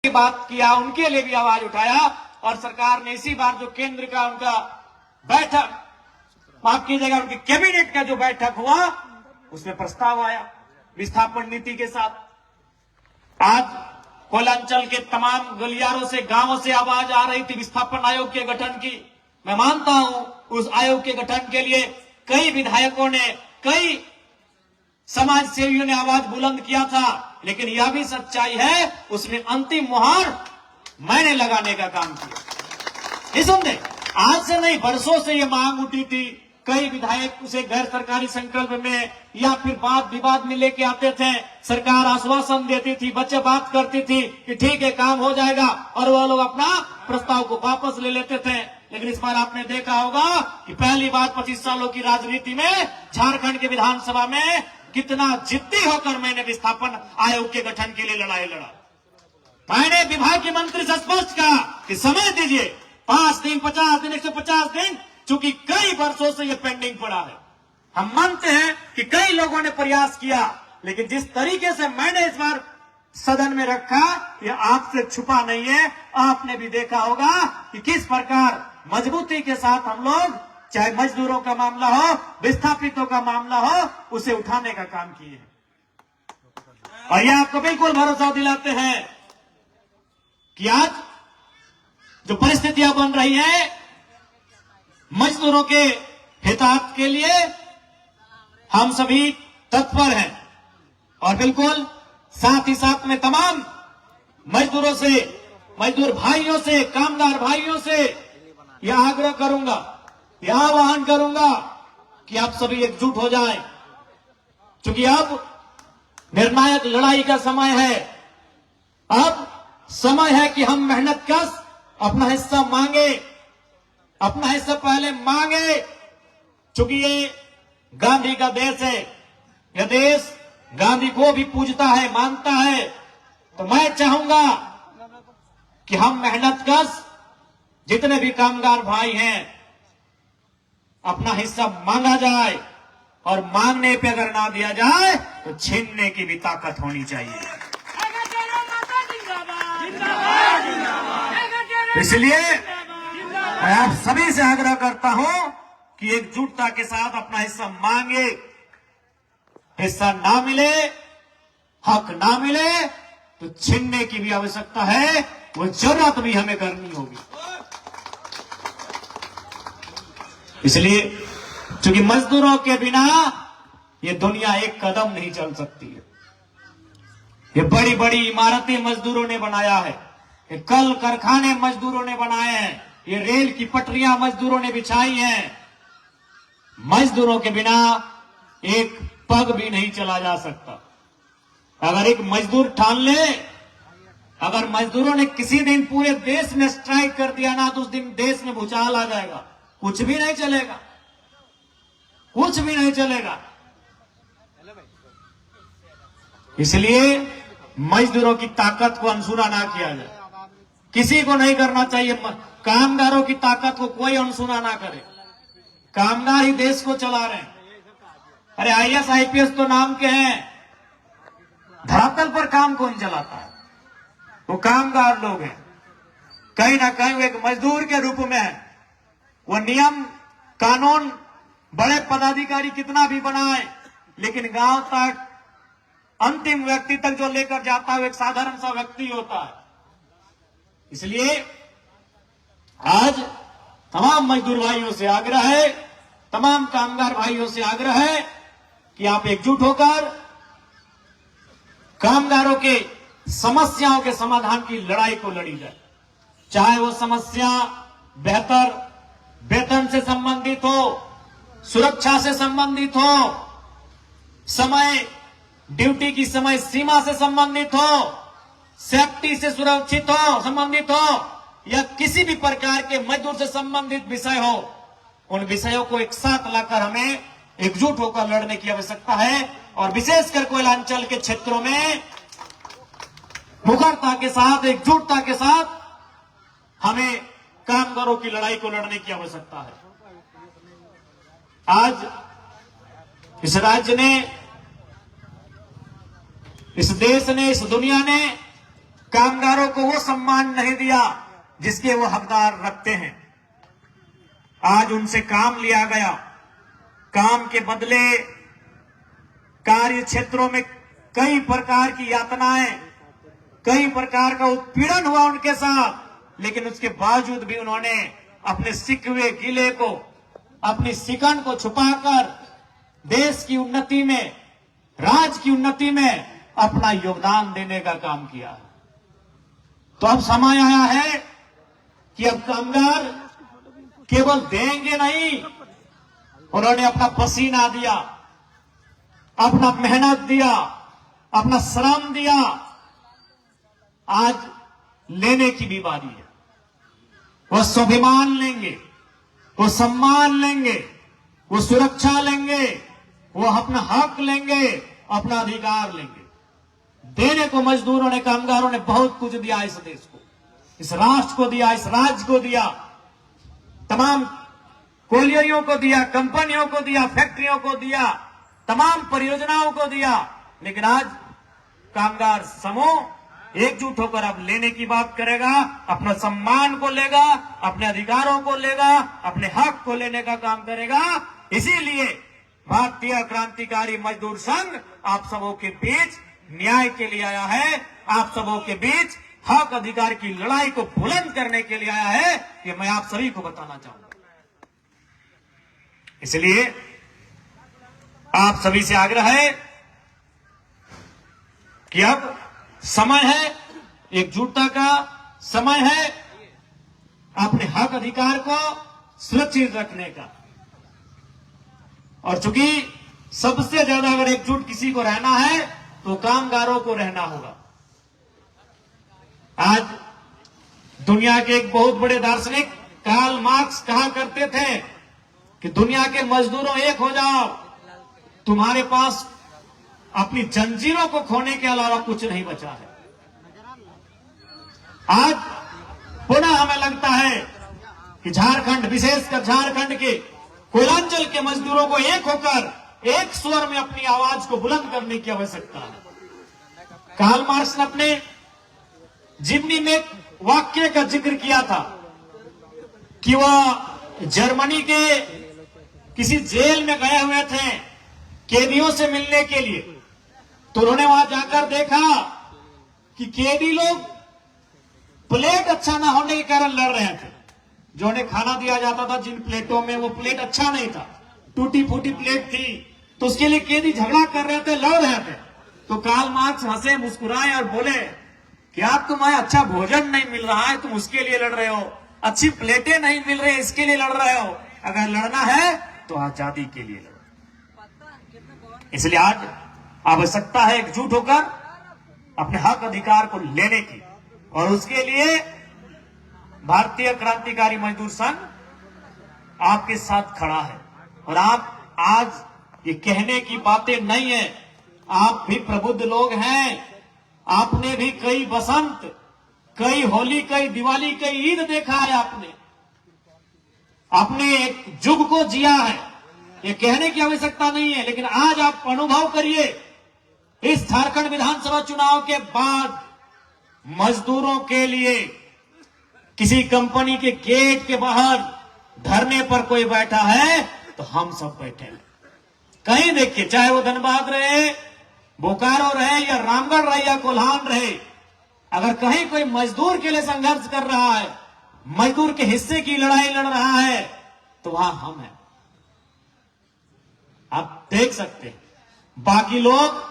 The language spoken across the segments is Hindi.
की बात किया, उनके लिए भी आवाज उठाया और सरकार ने इसी बार जो केंद्र का उनका बैठक, माफ कीजिएगा, उनकी कैबिनेट का जो बैठक हुआ उसमें प्रस्ताव आया विस्थापन नीति के साथ। आज कोयलांचल के तमाम गलियारों से, गांवों से आवाज आ रही थी विस्थापन आयोग के गठन की। मैं मानता हूं उस आयोग के गठन के लिए कई विधायकों ने, कई समाज सेवियों ने आवाज बुलंद किया था, लेकिन यह भी सच्चाई है उसमें अंतिम मुहर मैंने लगाने का काम किया। निसंदेह आज से नहीं, वर्षों से यह मांग उठी थी। कई विधायक उसे गैर सरकारी संकल्प में या फिर वाद विवाद में लेके आते थे, सरकार आश्वासन देती थी, बच्चे बात करती थी कि ठीक है काम हो जाएगा, और वह लोग अपना प्रस्ताव को वापस ले लेते थे। लेकिन इस बार आपने देखा होगा कि पहली बार 25 सालों की राजनीति में झारखंड के विधानसभा में कितना जिद्दी होकर मैंने विस्थापन आयोग के गठन के लिए लड़ाई लड़ा। मैंने विभाग के मंत्री से स्पष्ट कहा कि समय दीजिए, 5 दिन, 50 दिन, 150 दिन, चूंकि कई वर्षों से यह पेंडिंग पड़ा है। हम मानते हैं कि कई लोगों ने प्रयास किया, लेकिन जिस तरीके से मैंने इस बार सदन में रखा यह आपसे छुपा नहीं है। आपने भी देखा होगा कि किस प्रकार मजबूती के साथ हम लोग, चाहे मजदूरों का मामला हो, विस्थापितों का मामला हो, उसे उठाने का काम किए हैं। और यह आपको बिल्कुल भरोसा दिलाते हैं कि आज जो परिस्थितियां बन रही हैं मजदूरों के हितार्थ के लिए, हम सभी तत्पर हैं। और बिल्कुल साथ ही साथ में तमाम मजदूरों से, मजदूर भाइयों से, कामगार भाइयों से यह आग्रह करूंगा, यह आह्वान करूंगा कि आप सभी एकजुट हो जाएं, क्योंकि अब निर्णायक लड़ाई का समय है। अब समय है कि हम मेहनत कश अपना हिस्सा मांगे, अपना हिस्सा पहले मांगे, क्योंकि ये गांधी का देश है। यह देश गांधी को भी पूजता है, मानता है। तो मैं चाहूंगा कि हम मेहनत कश जितने भी कामगार भाई हैं अपना हिस्सा मांगा जाए, और मांगने पे अगर ना दिया जाए तो छीनने की भी ताकत होनी चाहिए। इसलिए मैं आप सभी से आग्रह करता हूं कि एकजुटता के साथ अपना हिस्सा मांगे। हिस्सा ना मिले, हक ना मिले तो छीनने की भी आवश्यकता है, वो जरूरत भी हमें करनी होगी। इसलिए क्योंकि मजदूरों के बिना ये दुनिया एक कदम नहीं चल सकती है। ये बड़ी बड़ी इमारतें मजदूरों ने बनाया है, ये कल कारखाने मजदूरों ने बनाए हैं, ये रेल की पटरियां मजदूरों ने बिछाई हैं। मजदूरों के बिना एक पग भी नहीं चला जा सकता। अगर एक मजदूर ठान ले, अगर मजदूरों ने किसी दिन पूरे देश में स्ट्राइक कर दिया ना, तो उस दिन देश में भूचाल आ जाएगा, कुछ भी नहीं चलेगा, कुछ भी नहीं चलेगा। इसलिए मजदूरों की ताकत को अनसुना ना किया जाए, किसी को नहीं करना चाहिए। कामगारों की ताकत को कोई अनसुना ना करे। कामगार ही देश को चला रहे हैं। अरे IAS IPS तो नाम के हैं, धरातल पर काम कौन चलाता है? वो कामगार लोग हैं। कहीं ना कहीं वो एक मजदूर के रूप में है। वो नियम कानून बड़े पदाधिकारी कितना भी बनाए, लेकिन गांव तक अंतिम व्यक्ति तक जो लेकर जाता है वो एक साधारण सा व्यक्ति होता है। इसलिए आज तमाम मजदूर भाइयों से आग्रह है, तमाम कामगार भाइयों से आग्रह है कि आप एकजुट होकर कामगारों के समस्याओं के समाधान की लड़ाई को लड़ी जाए। चाहे वो समस्या बेहतर वेतन से संबंधित हो, सुरक्षा से संबंधित हो, समय ड्यूटी की समय सीमा से संबंधित हो, सेफ्टी से सुरक्षित हो, संबंधित हो, या किसी भी प्रकार के मजदूर से संबंधित विषय हो, उन विषयों को एक साथ लाकर हमें एकजुट होकर लड़ने की आवश्यकता है। और विशेषकर कोयलांचल के क्षेत्रों में मुखरता के साथ, एकजुटता के साथ हमें कामगारों की लड़ाई को लड़ने की आवश्यकता है। आज इस राज्य ने, इस देश ने, इस दुनिया ने कामगारों को वो सम्मान नहीं दिया जिसके वो हकदार रखते हैं। आज उनसे काम लिया गया, काम के बदले कार्य क्षेत्रों में कई प्रकार की यातनाएं, कई प्रकार का उत्पीड़न हुआ उनके साथ, लेकिन उसके बावजूद भी उन्होंने अपने सिकवे गिले को, अपनी सिकन को छुपाकर देश की उन्नति में, राज्य की उन्नति में अपना योगदान देने का काम किया। तो अब समय आया है कि अब कामगार केवल देंगे नहीं, उन्होंने अपना पसीना दिया, अपना मेहनत दिया, अपना श्रम दिया, आज लेने की भी बारी है। वो स्वाभिमान लेंगे, वो सम्मान लेंगे, वो सुरक्षा लेंगे, वो अपना हक लेंगे, अपना अधिकार लेंगे। देने को मजदूरों ने, कामगारों ने बहुत कुछ दिया इस देश को, इस राष्ट्र को दिया, इस राज्य को दिया, तमाम कोलियरियों को दिया, कंपनियों को दिया, फैक्ट्रियों को दिया, तमाम परियोजनाओं को दिया। लेकिन आज कामगार समूह एकजुट होकर अब लेने की बात करेगा, अपना सम्मान को लेगा, अपने अधिकारों को लेगा, अपने हक को लेने का काम करेगा। इसीलिए भारतीय क्रांतिकारी मजदूर संघ आप सबों के बीच न्याय के लिए आया है, आप सबों के बीच हक अधिकार की लड़ाई को बुलंद करने के लिए आया है, ये मैं आप सभी को बताना चाहूंगा। इसलिए आप सभी से आग्रह है कि अब समय है, एकजुटता का समय है, अपने हक अधिकार को सुरक्षित रखने का। और चूंकि सबसे ज्यादा अगर एकजुट किसी को रहना है तो कामगारों को रहना होगा। आज दुनिया के एक बहुत बड़े दार्शनिक कार्ल मार्क्स कहा करते थे कि दुनिया के मजदूरों एक हो जाओ, तुम्हारे पास अपनी जंजीरों को खोने के अलावा कुछ नहीं बचा है। आज पुनः हमें लगता है कि झारखंड, विशेषकर झारखंड के कोयलांचल के मजदूरों को एक होकर एक स्वर में अपनी आवाज को बुलंद करने की आवश्यकता है। कार्ल मार्क्स ने अपने जीवनी में एक वाक्य का जिक्र किया था कि वह जर्मनी के किसी जेल में गए हुए थे कैदियों से मिलने के लिए। तो उन्होंने वहां जाकर देखा कि कैदी लोग प्लेट अच्छा ना होने के कारण लड़ रहे थे। जो उन्हें खाना दिया जाता था जिन प्लेटों में, वो प्लेट अच्छा नहीं था, टूटी फूटी प्लेट थी, तो उसके लिए कैदी झगड़ा कर रहे थे, लड़ रहे थे। तो कार्ल मार्क्स हंसे, मुस्कुराए और बोले कि आप, तुम्हें अच्छा भोजन नहीं मिल रहा है, तुम उसके लिए लड़ रहे हो, अच्छी प्लेटें नहीं मिल रही, इसके लिए लड़ रहे हो। अगर लड़ना है तो आजादी के लिए लड़ो। इसलिए आज आवश्यकता है एकजुट होकर अपने हक अधिकार को लेने की, और उसके लिए भारतीय क्रांतिकारी मजदूर संघ आपके साथ खड़ा है। और आप आज ये कहने की बातें नहीं है, आप भी प्रबुद्ध लोग हैं, आपने भी कई बसंत, कई होली, कई दिवाली, कई ईद देखा है, आपने एक युग को जिया है। ये कहने की आवश्यकता नहीं है, लेकिन आज आप अनुभव करिए, इस झारखंड विधानसभा चुनाव के बाद मजदूरों के लिए किसी कंपनी के गेट के बाहर धरने पर कोई बैठा है तो हम सब बैठे हैं। कहीं देखिए, चाहे वो धनबाद रहे, बोकारो रहे, या रामगढ़ रहे, या कोल्हान रहे, अगर कहीं कोई मजदूर के लिए संघर्ष कर रहा है, मजदूर के हिस्से की लड़ाई लड़ रहा है, तो वहां हम हैं। आप देख सकते हैं, बाकी लोग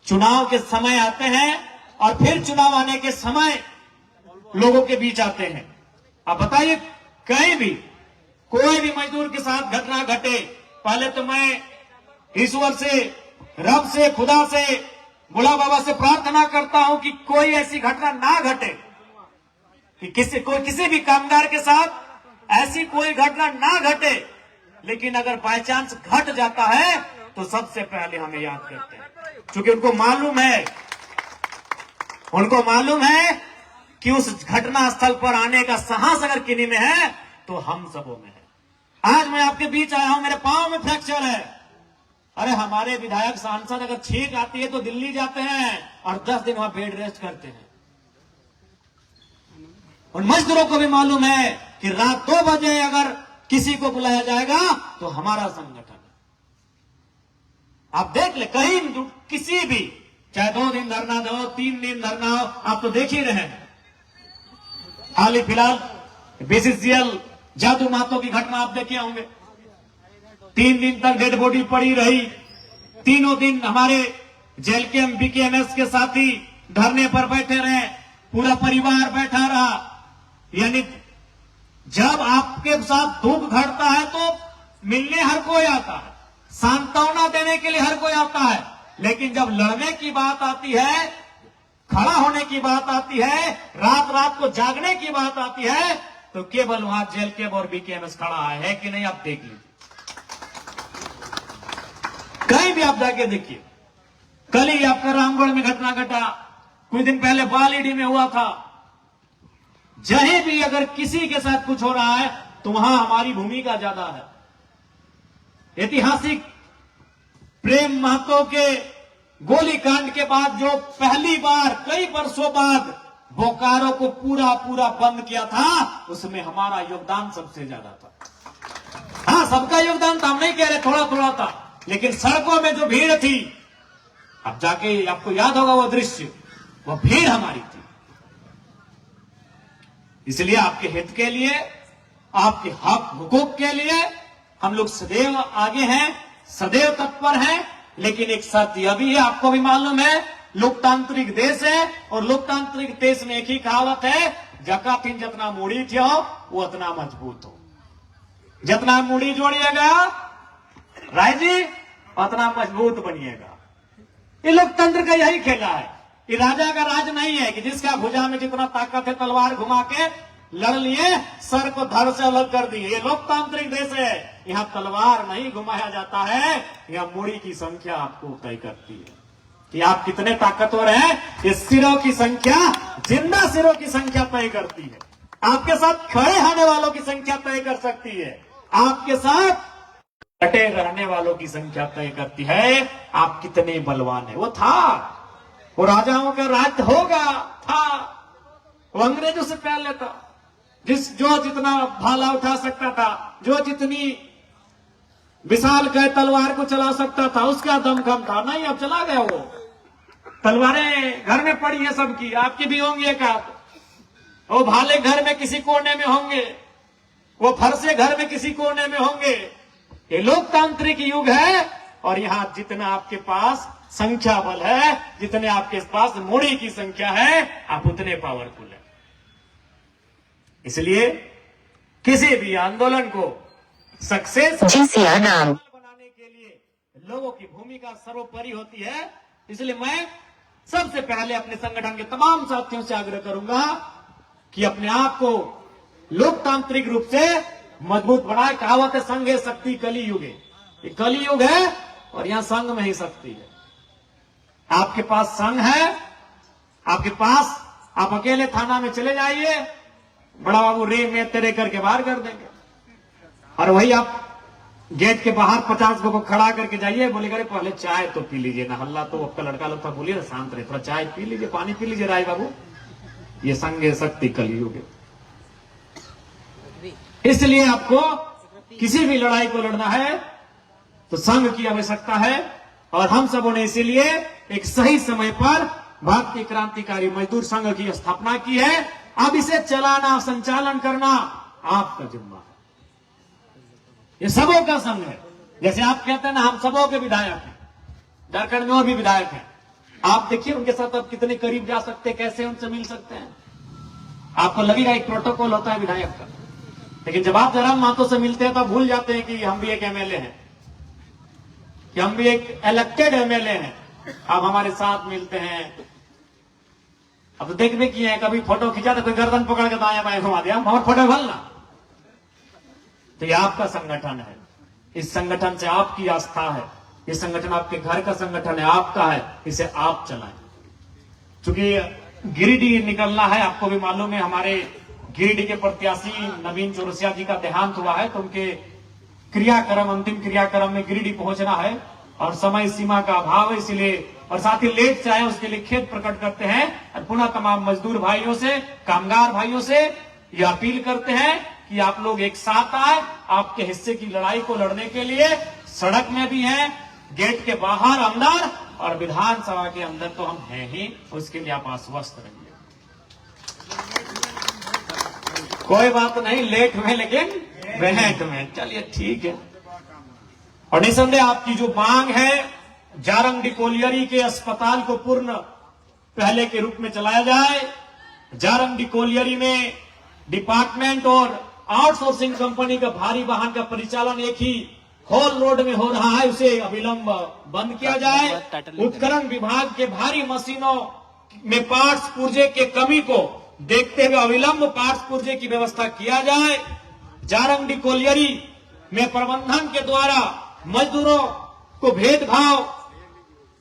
चुनाव के समय आते हैं और फिर चुनाव आने के समय लोगों के बीच आते हैं। अब बताइए, कहीं भी कोई भी मजदूर के साथ घटना घटे, पहले तो मैं ईश्वर से, रब से, खुदा से, बुढ़ा बाबा से प्रार्थना करता हूं कि कोई ऐसी घटना ना घटे, कि किसी भी कामगार के साथ ऐसी कोई घटना ना घटे। लेकिन अगर बाय चांस घट जाता है तो सबसे पहले हमें याद करते हैं, क्योंकि उनको मालूम है कि उस घटना स्थल पर आने का साहस अगर किन्हीं में है तो हम सबों में है। आज मैं आपके बीच आया हूं, मेरे पांव में फ्रैक्चर है। अरे हमारे विधायक सांसद अगर छींक आती है तो दिल्ली जाते हैं और 10 दिन वहां बेड रेस्ट करते हैं। उन मजदूरों को भी मालूम है कि रात 2 बजे अगर किसी को बुलाया जाएगा तो हमारा संगठन। आप देख ले, कहीं किसी भी, चाहे 2 दिन धरना दो, 3 दिन धरना हो, आप तो देख ही रहे हैं। हाल ही फिलहाल बीसीसीएल जादू मातो की घटना आप देखे होंगे। 3 दिन तक डेड बॉडी पड़ी रही। तीनों दिन हमारे जेएलकेएम बीकेएमएस के साथी धरने पर बैठे रहे, पूरा परिवार बैठा रहा। यानी जब आपके साथ दुख घटता है तो मिलने हर कोई आता है, सांत्वना देने के लिए हर कोई आता है, लेकिन जब लड़ने की बात आती है, खड़ा होने की बात आती है, रात रात को जागने की बात आती है, तो केवल वहां जेएलकेएम और बीकेएमएस खड़ा है कि नहीं, आप देख लीजिए। कहीं भी आप जाके देखिए। कल ही आपका रामगढ़ में घटना घटा, कुछ दिन पहले बालीडी में हुआ था। जहीं भी अगर किसी के साथ कुछ हो रहा है तो वहां हमारी भूमिका ज्यादा है। ऐतिहासिक प्रेम महतो के गोलीकांड के बाद जो पहली बार कई वर्षों बाद बोकारो को पूरा पूरा बंद किया था, उसमें हमारा योगदान सबसे ज्यादा था। हाँ, सबका योगदान था, हम नहीं कह रहे थोड़ा थोड़ा था, लेकिन सड़कों में जो भीड़ थी, अब जाके आपको याद होगा वो दृश्य, वो भीड़ हमारी थी। इसलिए आपके हित के लिए, आपके हक हुकूक के लिए हम लोग सदैव आगे हैं, सदैव तत्पर हैं। लेकिन एक शर्त यह भी है, आपको भी मालूम है, लोकतांत्रिक देश है, और लोकतांत्रिक देश में एक ही कहावत है, जकातीन जितना मूड़ी थी हो वो उतना मजबूत हो। जितना मूड़ी जोड़िएगा राय जी, उतना मजबूत बनिएगा। ये लोकतंत्र का यही खेला है। ये राजा का राज नहीं है कि जिसका भुजा में जितना ताकत है तलवार घुमा के लड़ लिए, सर को धड़ से अलग कर दिए। ये लोकतांत्रिक देश है, यहाँ तलवार नहीं घुमाया जाता है, यहाँ मूड़ी की संख्या आपको तय करती है कि आप कितने ताकतवर हैं। ये सिरों की संख्या, जिंदा सिरों की संख्या तय करती है। आपके साथ खड़े होने वालों की संख्या तय कर सकती है, आपके साथ डटे रहने वालों की संख्या तय करती है आप कितने बलवान है। वो था, वो राजाओं का राज होगा था, वो अंग्रेजों से पहले था। जो जितना भाला उठा सकता था, जो जितनी विशाल कह तलवार को चला सकता था, उसका दमखम था। नहीं, अब चला गया वो। तलवारें घर में पड़ी है सबकी, आपकी भी होंगी एक आध। वो भाले घर में किसी कोने में होंगे, वो फरसे घर में किसी कोने में होंगे। ये लोकतांत्रिक युग है, और यहां जितना आपके पास संख्या बल है, जितने आपके पास मूड़ी की संख्या है, आप उतने पावरफुल है। इसलिए किसी भी आंदोलन को सक्सेस बनाने के लिए लोगों की भूमिका सर्वोपरि होती है। इसलिए मैं सबसे पहले अपने संगठन के तमाम साथियों से आग्रह करूंगा कि अपने आप को लोकतांत्रिक रूप से मजबूत बनाए। कहावत है, संघ है शक्ति कली युग है। ये कली युग है और यहां संघ में ही शक्ति है। आपके पास संघ है, आपके पास, आप अकेले थाना में चले जाइए, बड़ा बाबू रे में तेरे करके बाहर कर देंगे। और वही आप गेट के बाहर 50 को खड़ा करके जाइए, बोलेगा अरे पहले चाय तो पी लीजिए ना, हल्ला तो आपका लड़का लोग था, बोलिए ना शांत रहे, थोड़ा चाय पी लीजिए, पानी पी लीजिए राय बाबू। ये संघ है शक्ति कलयुग है। इसलिए आपको किसी भी लड़ाई को लड़ना है तो संघ की आवश्यकता है, और हम सबों ने इसीलिए एक सही समय पर भारतीय क्रांतिकारी मजदूर संघ की स्थापना की है। अब इसे चलाना, संचालन करना आपका जिम्मा है। ये सबों का संघ है। जैसे आप कहते हैं ना, हम सबों के विधायक हैं, झारखंड में और भी विधायक हैं। आप देखिए उनके साथ आप कितने करीब जा सकते हैं, कैसे उनसे मिल सकते हैं। आपको लगेगा एक प्रोटोकॉल होता है विधायक का, लेकिन जब आप जयराम महतो से मिलते हैं तो भूल जाते हैं कि हम भी एक एमएलए हैं, कि हम भी एक इलेक्टेड एमएलए हैं। आप हमारे साथ मिलते हैं। अब तो देखने की है, कभी फोटो खींचा तो कोई गर्दन पकड़ के दाया बाएं घुमा दिया, हमारे फोटो भलना। तो ये आपका संगठन है, इस संगठन से आपकी आस्था है, ये संगठन आपके घर का संगठन है, आपका है, इसे आप चलाएं। चूंकि गिरिडीह निकलना है, आपको भी मालूम है, हमारे गिरिडीह के प्रत्याशी नवीन चौरसिया जी का देहांत हुआ है, तो उनके क्रियाक्रम, अंतिम क्रियाक्रम में गिरिडीह पहुंचना है और समय सीमा का अभाव है, इसलिए और साथ ही लेट से आए उसके लिए खेद प्रकट करते हैं और पुनः तमाम मजदूर भाइयों से, कामगार भाइयों से ये अपील करते हैं कि आप लोग एक साथ आए, आपके हिस्से की लड़ाई को लड़ने के लिए। सड़क में भी हैं, गेट के बाहर अंदर, और विधानसभा के अंदर तो हम हैं ही, उसके लिए आप आश्वस्त रहिए। कोई बात नहीं, लेट हुए लेकिन बेहद में, चलिए ठीक है। और निसंदेह आपकी जो मांग है, जारंगडी कोलियरी के अस्पताल को पूर्ण पहले के रूप में चलाया जाए। जारंगडी कोलियरी में डिपार्टमेंट और आउटसोर्सिंग कंपनी का भारी वाहन का परिचालन एक ही हॉल रोड में हो रहा है, उसे अविलंब बंद किया जाए। उपकरण विभाग के भारी मशीनों में पार्ट्स पुर्जे के कमी को देखते हुए अविलंब पार्ट्स पुर्जे की व्यवस्था किया जाए। जारंगडी कोलियरी में प्रबंधन के द्वारा मजदूरों को भेदभाव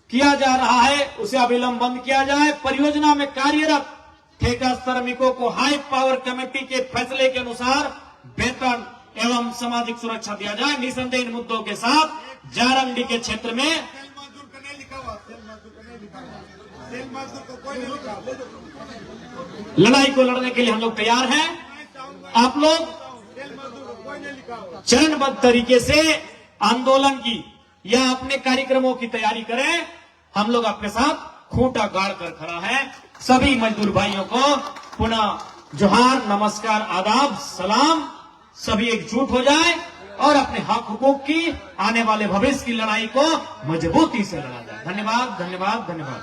किया जा रहा है, उसे अविलंब बंद किया जाए। परियोजना में कार्यरत ठेका श्रमिकों को हाई पावर कमेटी के फैसले के अनुसार वेतन एवं सामाजिक सुरक्षा दिया जाए। निसंदेह इन मुद्दों के साथ जारंगडी के क्षेत्र में लड़ाई को लड़ने के लिए हम लोग तैयार हैं। आप लोग चरणबद्ध तरीके से आंदोलन की या अपने कार्यक्रमों की तैयारी करें। हम लोग आपके साथ खूंटा गाड़ कर खड़ा है। सभी मजदूर भाइयों को पुनः जोहार, नमस्कार, आदाब, सलाम। सभी एकजुट हो जाए और अपने हक हुकूक की, आने वाले भविष्य की लड़ाई को मजबूती से लड़ा जाए। धन्यवाद, धन्यवाद, धन्यवाद।